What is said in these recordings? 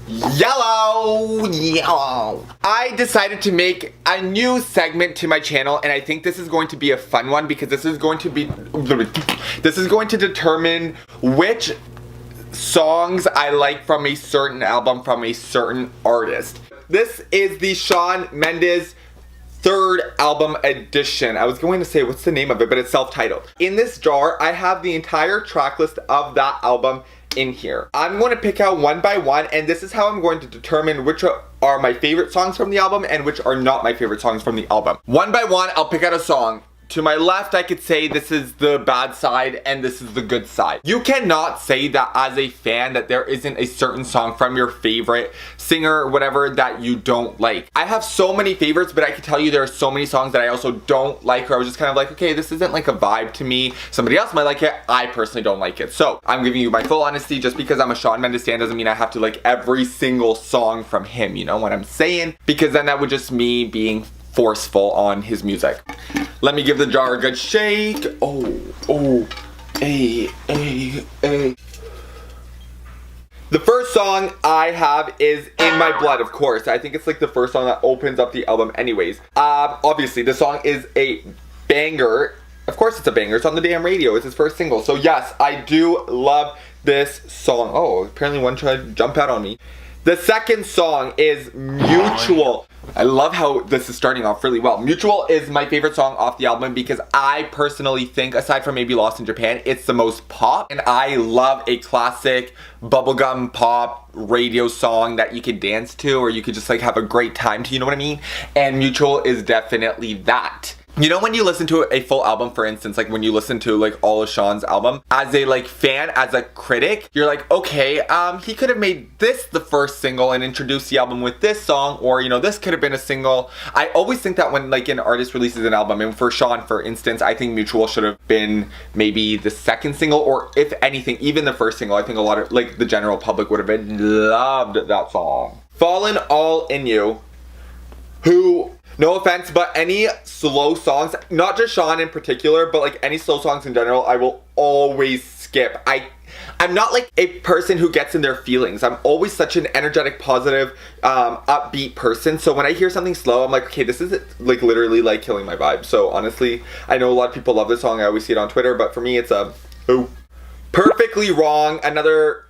Yellow. I decided to make a new segment to my channel, and I think this is going to be a fun one because this is going to determine which songs I like from a certain album from a certain artist. This is the Shawn Mendes third album edition. I was going to say what's the name of it, but it's self-titled. In this jar, I have the entire track list of that album in here. I'm going to pick out one by one, and this is how I'm going to determine which are my favorite songs from the album and which are not my favorite songs from the album. One by one, I'll pick out a song. To my left, I could say this is the bad side and this is the good side. You cannot say that as a fan that there isn't a certain song from your favorite singer or whatever that you don't like. I have so many favorites, but I can tell you there are so many songs that I also don't like, or I was just kind of like, okay, this isn't like a vibe to me. Somebody else might like it. I personally don't like it. So I'm giving you my full honesty. Just because I'm a Shawn Mendes fan doesn't mean I have to like every single song from him. You know what I'm saying? Because then that would just me being forceful on his music. Let me give the jar a good shake. The first song I have is In My Blood, of course. I think it's like the first song that opens up the album anyways. Obviously, this song is a banger. Of course it's a banger. It's on the damn radio. It's his first single. So yes, I do love this song. Oh, apparently one tried to jump out on me. The second song is Mutual. I love how this is starting off really well. Mutual is my favorite song off the album because I personally think, aside from maybe Lost in Japan, it's the most pop. And I love a classic bubblegum pop radio song that you could dance to or you could just like have a great time to, you know what I mean? And Mutual is definitely that. You know when you listen to a full album, for instance, like when you listen to like all of Shawn's album, as a like fan, as a critic, you're like, okay, he could have made this the first single and introduced the album with this song, or you know, this could have been a single. I always think that when like an artist releases an album, and for Shawn, for instance, I think Mutual should have been maybe the second single, or if anything, even the first single. I think a lot of like the general public would have loved that song. Fallin' All In You, who, no offense, but any slow songs, not just Shawn in particular, but like any slow songs in general, I will always skip. I'm not like a person who gets in their feelings. I'm always such an energetic, positive, upbeat person. So when I hear something slow, I'm like, okay, this is like literally like killing my vibe. So honestly, I know a lot of people love this song. I always see it on Twitter, but for me, it's a who. Perfectly Wrong, another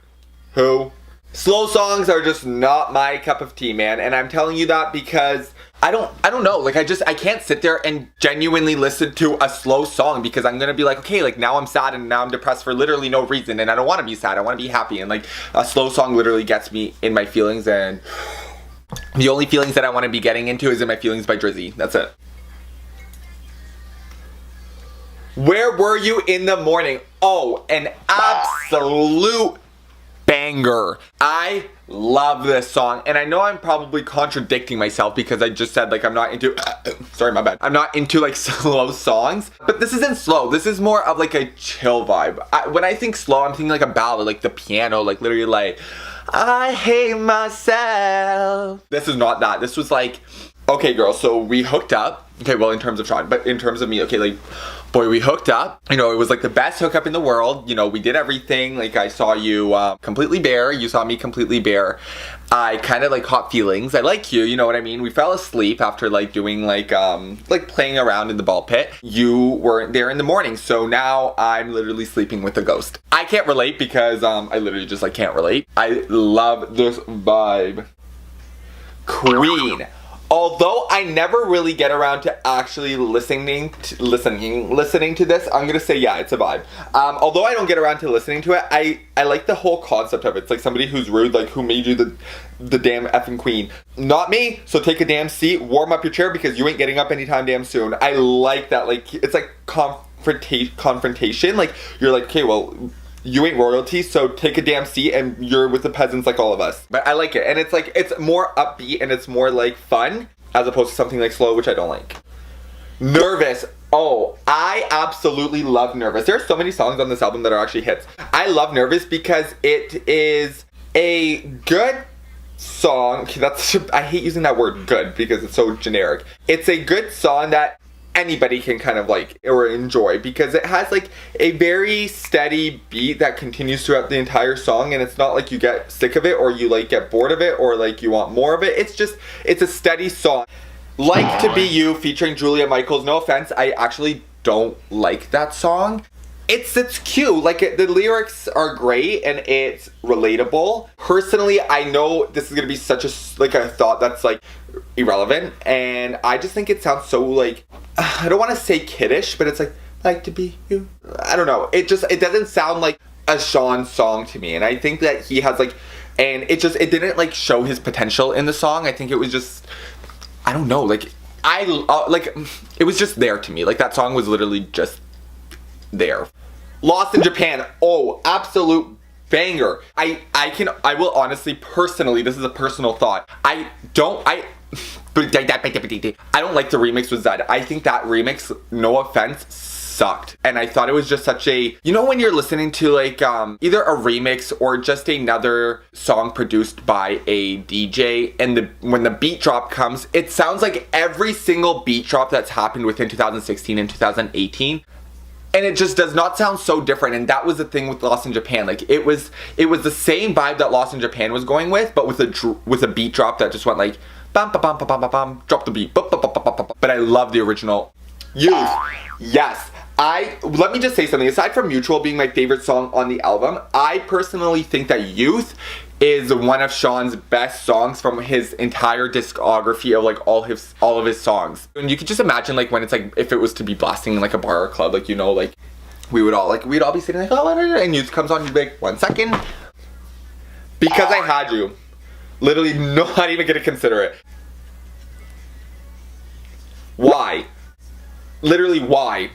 who. Slow songs are just not my cup of tea, man. And I'm telling you that because I don't know, like I can't sit there and genuinely listen to a slow song because I'm gonna be like, okay, like now I'm sad and now I'm depressed for literally no reason, and I don't want to be sad, I want to be happy, and like a slow song literally gets me in my feelings, and the only feelings that I want to be getting into is In My Feelings by Drizzy. That's it. Where Were You in the Morning? Oh, an absolute banger. I love this song, and I know I'm probably contradicting myself because I just said like I'm not into sorry, my bad. I'm not into like slow songs, but this isn't slow. This is more of like a chill vibe. When I think slow, I'm thinking like a ballad, like the piano, like literally like I hate myself. This is not that. This was like, okay girl, so we hooked up. Okay, well in terms of Shawn, but in terms of me, okay, like boy, we hooked up. You know, it was like the best hookup in the world. You know, we did everything. Like I saw you completely bare. You saw me completely bare. I kind of like caught feelings. I like you, you know what I mean? We fell asleep after like doing like playing around in the ball pit. You weren't there in the morning, so now I'm literally sleeping with a ghost. I can't relate because I literally just like can't relate. I love this vibe. Queen. Although I never really get around to actually listening to this, I'm gonna say yeah, it's a vibe. Although I don't get around to listening to it, I like the whole concept of it. It's like somebody who's rude, like who made you the damn effing queen. Not me, so take a damn seat, warm up your chair because you ain't getting up anytime damn soon. I like that, like it's like confrontation. Like you're like, okay, well, you ain't royalty, so take a damn seat and you're with the peasants like all of us. But I like it, and it's like, it's more upbeat and it's more like fun as opposed to something like slow, which I don't like. Nervous. Oh, I absolutely love Nervous. There are so many songs on this album that are actually hits. I love Nervous because it is a good song. Okay, I hate using that word good because it's so generic. It's a good song that anybody can kind of like or enjoy, because it has like a very steady beat that continues throughout the entire song, and it's not like you get sick of it or you like get bored of it or like you want more of it. It's a steady song. Like to Be You featuring Julia Michaels. No offense, I actually don't like that song. It's cute. Like the lyrics are great and it's relatable. Personally, I know this is gonna be such a a thought that's like irrelevant, and I just think it sounds so like, I don't want to say kiddish, but it's like to be you. I don't know. It doesn't sound like a Shawn song to me, and I think that he has like, and it didn't like show his potential in the song. I think it was just, I don't know, like it was just there to me. Like that song was literally just there. Lost in Japan. Oh, absolute banger. I will honestly, personally, this is a personal thought. I don't like the remix with Zed. I think that remix, no offense, sucked. And I thought it was just such a, you know, when you're listening to like either a remix or just another song produced by a DJ, and when the beat drop comes, it sounds like every single beat drop that's happened within 2016 and 2018. And it just does not sound so different. And that was the thing with Lost in Japan. Like it was the same vibe that Lost in Japan was going with, but with a beat drop that just went like bam bam bam bam bam bam, drop the beat. Bum, bum, bum, bum, bum, bum. But I love the original. Youth. Yes. Let me just say something. Aside from Mutual being my favorite song on the album, I personally think that Youth is one of Shawn's best songs from his entire discography of like all of his songs. And you could just imagine like when it's like, if it was to be blasting in like a bar or club, like, you know, like we'd all be sitting like, oh, and Youth comes on, you'd be like, 1 second. Because I Had You. Literally not even gonna consider it. Why? Literally why?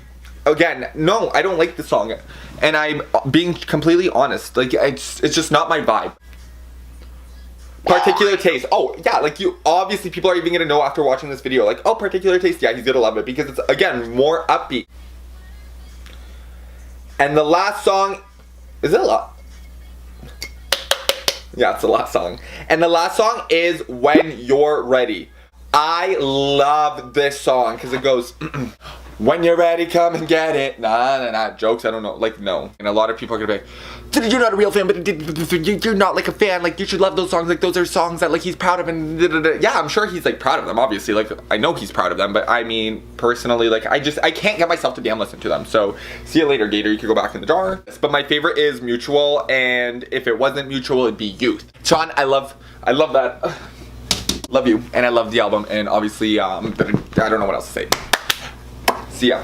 Again, no, I don't like the song. And I'm being completely honest. Like it's just not my vibe. Particular Taste. Oh, yeah, like you, obviously people are even gonna know after watching this video, like, oh, Particular Taste, yeah, he's gonna love it because it's, again, more upbeat. And the last song, is it a lot? Yeah, it's the last song. And the last song is When You're Ready. I love this song because it goes, when you're ready, come and get it. Nah. Jokes, I don't know. Like, no. And a lot of people are gonna be like, you're not a real fan, but you're not like a fan. Like, you should love those songs. Like, those are songs that like he's proud of. And yeah, I'm sure he's like proud of them, obviously. Like, I know he's proud of them. But I mean, personally, like, I can't get myself to damn listen to them. So, see you later, Gator. You can go back in the jar. But my favorite is Mutual. And if it wasn't Mutual, it'd be Youth. Shawn, I love that. Love you. And I love the album. And obviously, I don't know what else to say. See ya.